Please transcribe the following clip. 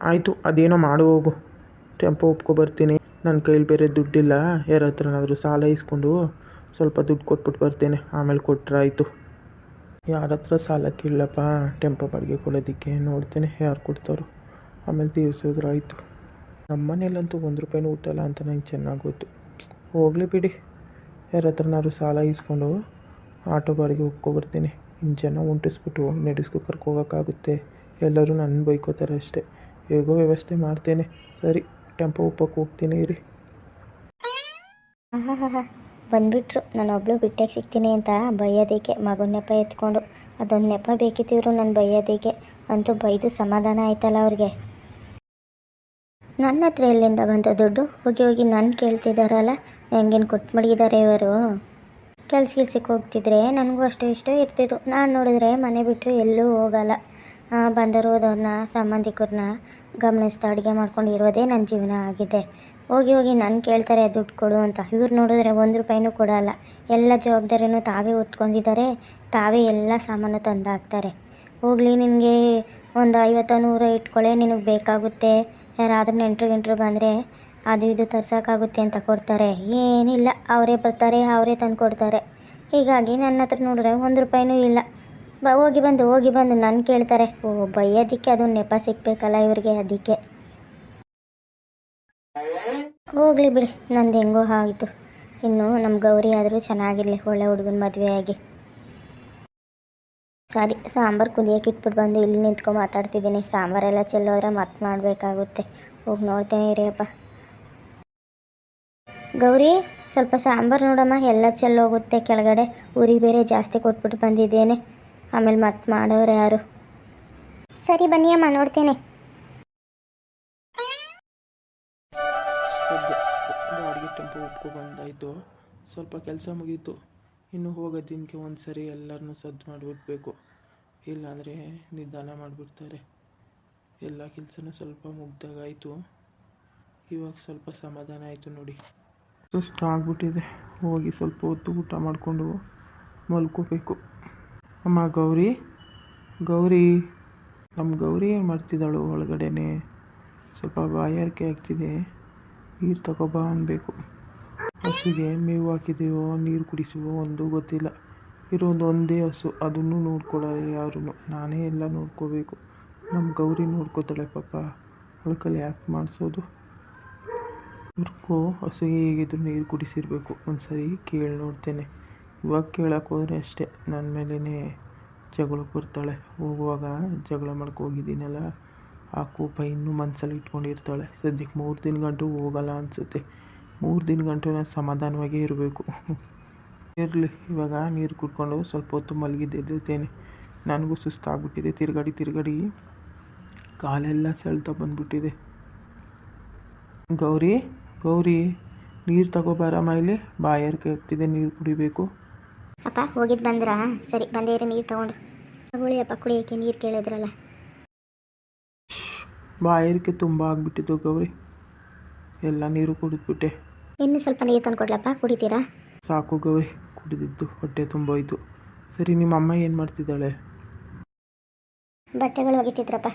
ಆಯಿತು, ಅದೇನೋ ಮಾಡು ಹೋಗು. ಟೆಂಪೋ ಒಪ್ಕೊಬರ್ತೀನಿ. ನನ್ನ ಕೈಲಿ ಬೇರೆ ದುಡ್ಡಿಲ್ಲ. ಯಾರ ಹತ್ರನಾದರೂ ಸಾಲ ಇಸ್ಕೊಂಡು ಸ್ವಲ್ಪ ದುಡ್ಡು ಕೊಟ್ಬಿಟ್ಟು ಬರ್ತೇನೆ. ಆಮೇಲೆ ಕೊಟ್ಟರೆ ಆಯಿತು. ಯಾರ ಹತ್ರ ಸಾಲ ಕೇಳಪ್ಪ ಟೆಂಪೋ ಬಾಡಿಗೆ ಕೊಡೋದಕ್ಕೆ? ನೋಡ್ತೇನೆ ಯಾರು ಕೊಡ್ತಾರೋ, ಆಮೇಲೆ ತೀರ್ಸಿದ್ರು ಆಯಿತು. ನಮ್ಮ ಮನೇಲಂತೂ ₹1 ಊಟಲ್ಲ ಅಂತ ನಂಗೆ ಚೆನ್ನಾಗಿ ಗೊತ್ತು. ಹೋಗಲಿ ಬಿಡಿ, ಯಾರ ಹತ್ರನಾದ್ರು ಸಾಲ ಇಸ್ಕೊಂಡು ಆಟೋ ಬಾಡಿಗೆ ಒಪ್ಕೊಬರ್ತೀನಿ. ಇನ್ನು ಜನ ಉಂಟಿಸ್ಬಿಟ್ಟು ನಡೆಸ್ಕೊ ಕರ್ಕೋಗೋಕ್ಕಾಗುತ್ತೆ? ಎಲ್ಲರೂ ನನ್ನ ಬೈಕೋತಾರೆ ಅಷ್ಟೇ. ಹೇಗೋ ವ್ಯವಸ್ಥೆ ಮಾಡ್ತೇನೆ. ಸರಿ, ಟೆಂಪೋ ಒಪ್ಪಕ್ಕೆ ಹೋಗ್ತೀನಿ ಇರಿ. ಹಾಂ ಬಂದುಬಿಟ್ರು. ನಾನೊಬ್ಳು ಬಿಟ್ಟಾಗಿ ಸಿಗ್ತೀನಿ ಅಂತ ಬೈಯೋದಕ್ಕೆ ಮಗನ ನೆಪ ಎತ್ಕೊಂಡು. ಅದೊಂದು ನೆಪ ಬೇಕಿತ್ತಿದ್ರು ನನ್ನ ಬೈಯೋದಕ್ಕೆ. ಅಂತೂ ಬೈದು ಸಮಾಧಾನ ಆಯ್ತಲ್ಲ ಅವ್ರಿಗೆ. ನನ್ನ ಹತ್ರ ಎಲ್ಲಿಂದ ಬಂತು ದುಡ್ಡು? ಹೋಗಿ ಹೋಗಿ ನಾನು ಕೇಳ್ತಿದ್ದಾರಲ್ಲ, ಹೆಂಗೇನು ಕೊಟ್ಟು ಮಡಗಿದ್ದಾರೆ ಇವರು. ಕೆಲ್ಸಕ್ಕೆ ಹೋಗ್ತಿದ್ರೆ ನನಗೂ ಅಷ್ಟೋ ಇಷ್ಟೋ ಇರ್ತಿತ್ತು. ನಾನು ನೋಡಿದ್ರೆ ಮನೆ ಬಿಟ್ಟು ಎಲ್ಲೂ ಹೋಗಲ್ಲ. ಬಂದರು ಹೋದವ್ರನ್ನ ಸಂಬಂಧಿಕರನ್ನ ಗಮನಿಸ್ತಾ ಅಡುಗೆ ಮಾಡ್ಕೊಂಡು ಇರೋದೇ ನನ್ನ ಜೀವನ ಆಗಿದೆ. ಹೋಗಿ ಹೋಗಿ ನಾನು ಕೇಳ್ತಾರೆ ದುಡ್ಡು ಕೊಡು ಅಂತ. ಇವ್ರು ನೋಡಿದ್ರೆ ₹1 ಕೊಡಲ್ಲ. ಎಲ್ಲ ಜವಾಬ್ದಾರಿನೂ ತಾವೇ ಹೊತ್ಕೊಂಡಿದ್ದಾರೆ. ತಾವೇ ಎಲ್ಲ ಸಾಮಾನು ತಂದು ಹಾಕ್ತಾರೆ. ಹೋಗಲಿ, ನಿನಗೆ ಒಂದು 50-100 ಇಟ್ಕೊಳ್ಳೆ, ನಿನಗೆ ಬೇಕಾಗುತ್ತೆ. ಯಾರಾದರೂ ನೆಂಟರು ಬಂದರೆ ಅದು ಇದು ತರ್ಸೋಕ್ಕಾಗುತ್ತೆ ಅಂತ ಕೊಡ್ತಾರೆ. ಏನಿಲ್ಲ, ಅವರೇ ಬರ್ತಾರೆ, ಅವರೇ ತಂದು ಕೊಡ್ತಾರೆ. ಹೀಗಾಗಿ ನನ್ನ ಹತ್ರ ನೋಡಿದ್ರೆ ₹1 ಇಲ್ಲ. ಹೋಗಿ ಬಂದು ನಾನು ಕೇಳ್ತಾರೆ. ಬೈಯೋದಕ್ಕೆ ಅದೊಂದು ನೆಪ ಸಿಗಬೇಕಲ್ಲ ಇವ್ರಿಗೆ, ಅದಕ್ಕೆ. ಹೋಗಲಿ ಬಿಡಿ, ನಂದು ಹೆಂಗೋ ಆಯಿತು. ಇನ್ನು ನಮ್ಮ ಗೌರಿ ಆದರೂ ಚೆನ್ನಾಗಿರಲಿ, ಒಳ್ಳೆ ಹುಡುಗನ ಮದುವೆ ಆಗಿ. ಸರಿ, ಸಾಂಬಾರು ಕುದಿಯೋಕೆ ಇಟ್ಬಿಟ್ಟು ಬಂದು ಇಲ್ಲಿ ನಿಂತ್ಕೊಂಡು ಮಾತಾಡ್ತಿದ್ದೀನಿ. ಸಾಂಬಾರೆಲ್ಲ ಚೆಲ್ಲೋದ್ರೆ ಮತ್ತೆ ಮಾಡಬೇಕಾಗುತ್ತೆ. ಹೋಗಿ ನೋಡ್ತೇನೆ ಇರಿಯಪ್ಪ. ಗೌರಿ, ಸ್ವಲ್ಪ ಸಾಂಬಾರು ನೋಡಮ್ಮ, ಎಲ್ಲ ಚೆಲ್ಲೋಗುತ್ತೆ ಕೆಳಗಡೆ. ಉರಿ ಬೇರೆ ಜಾಸ್ತಿ ಕೊಟ್ಬಿಟ್ಟು ಬಂದಿದ್ದೇನೆ, ಆಮೇಲೆ ಮತ್ತೆ ಮಾಡೋರು ಯಾರು? ಸರಿ ಬನ್ನಿ ಅಮ್ಮ, ನೋಡ್ತೇನೆ. ಬಾಡಿಗೆ ಟೆಂಪೋ ಒಪ್ಕೊಬಂದಾಯಿತು. ಸ್ವಲ್ಪ ಕೆಲಸ ಮುಗೀತು. ಇನ್ನು ಹೋಗೋ ದಿನಕ್ಕೆ ಒಂದು ಸರಿ ಎಲ್ಲರನ್ನೂ ಸದ್ದು ಮಾಡಿಬಿಡ್ಬೇಕು, ಇಲ್ಲಾಂದರೆ ನಿಧಾನ ಮಾಡಿಬಿಡ್ತಾರೆ. ಎಲ್ಲ ಕೆಲಸನೂ ಸ್ವಲ್ಪ ಮುಗ್ದಾಗಾಯಿತು. ಇವಾಗ ಸ್ವಲ್ಪ ಸಮಾಧಾನ ಆಯಿತು ನೋಡಿ. ಸುಸ್ತಾಗ್ಬಿಟ್ಟಿದೆ. ಹೋಗಿ ಸ್ವಲ್ಪ ಹೊತ್ತು ಊಟ ಮಾಡಿಕೊಂಡು ಮಲ್ಕೋಬೇಕು. ಅಮ್ಮ ಗೌರಿ, ನಮ್ಮ ಗೌರಿ ಏನು ಮಾಡ್ತಿದ್ದಾಳು ಒಳಗಡೆನೆ? ಸ್ವಲ್ಪ ಬಾಯಾರಿಕೆ ಆಗ್ತಿದೆ, ನೀರು ತಗೊಬಾ ಅನ್ಬೇಕು. ಹಸುಗೆ ಮೇವು ಹಾಕಿದೆಯೋ ನೀರು ಕುಡಿಸುವೋ ಒಂದು ಗೊತ್ತಿಲ್ಲ. ಇರೋದು ಒಂದೇ ಹಸು, ಅದನ್ನು ನೋಡ್ಕೊಳ್ಳೋ ಯಾರೂ. ನಾನೇ ಎಲ್ಲ ನೋಡ್ಕೋಬೇಕು. ನಮ್ಮ ಗೌರಿ ನೋಡ್ಕೋತಾಳೆ ಪಾಪ, ಅವಳಕಲ್ಲಿ ಯಾಕೆ ಮಾಡಿಸೋದು? ಇವ್ರಿಗೂ ಹಸುಗೆ ಹೇಗಿದ್ರು ನೀರು ಕುಡಿಸಿರ್ಬೇಕು. ಒಂದು ಸರಿ ಕೇಳಿ ನೋಡ್ತೇನೆ. ಇವಾಗ ಕೇಳಕ್ಕೆ ಹೋದರೆ ಅಷ್ಟೇ ನನ್ನ ಮೇಲೇ ಜಗಳಕ್ಕೆ ಬರ್ತಾಳೆ. ಹೋಗುವಾಗ ಜಗಳ ಮಾಡ್ಕೋಗಿದ್ದೀನಲ್ಲ, ಆ ಕೋಪ ಇನ್ನೂ ಮನಸ್ಸಲ್ಲಿ ಇಟ್ಕೊಂಡಿರ್ತಾಳೆ. ಸದ್ಯಕ್ಕೆ 3 ದಿನ ಗಂಟು ಹೋಗಲ್ಲ ಅನಿಸುತ್ತೆ. 3 ದಿನ ಗಂಟು ನಾನು ಸಮಾಧಾನವಾಗೇ ಇರಬೇಕು. ಇರಲಿ, ಇವಾಗ ನೀರು ಕುಡ್ಕೊಂಡು ಸ್ವಲ್ಪ ಹೊತ್ತು ಮಲಗಿದ್ದೇನೆ. ನನಗೂ ಸುಸ್ತಾಗ್ಬಿಟ್ಟಿದೆ. ತಿರುಗಾಡಿ ಕಾಲೆಲ್ಲ ಸೆಳ್ತಾ ಬಂದ್ಬಿಟ್ಟಿದೆ. ಗೌರಿ ನೀರು ತಗೋಬಾರಮ್ಮ, ಇಲ್ಲಿ ಬಾಯಾರಿಕೆ ಆಗ್ತಿದೆ, ನೀರು ಕುಡಿಬೇಕು. ಅಪ್ಪ ಹೋಗಿದ್ದು ಬಂದ್ರಾ? ಸರಿ, ಬಂದೇರಿ, ನೀರು ತೊಗೊಂಡು ತಗೊಳ್ಳಿ ಅಪ್ಪ, ಕುಡಿಯೋಕ್ಕೆ ನೀರು ಕೇಳಿದ್ರಲ್ಲ. ಬಾಯಾರಿಕೆ ತುಂಬ ಆಗಿಬಿಟ್ಟಿದ್ದು ಗೌರಿ, ಎಲ್ಲ ನೀರು ಕುಡಿದ್ಬಿಟ್ಟೆ. ಇನ್ನು ಸ್ವಲ್ಪ ನೀರು ತಂದು ಕೊಡ್ಲಪ್ಪ, ಕುಡಿತೀರಾ? ಸಾಕು ಗೌರಿ, ಕುಡಿದಿದ್ದು ಹೊಟ್ಟೆ ತುಂಬೋಯ್ತು. ಸರಿ, ನಿಮ್ಮ ಅಮ್ಮ ಏನು ಮಾಡ್ತಿದ್ದಾಳೆ? ಬಟ್ಟೆಗಳು ಒಗಿತಿದ್ರಪ್ಪ.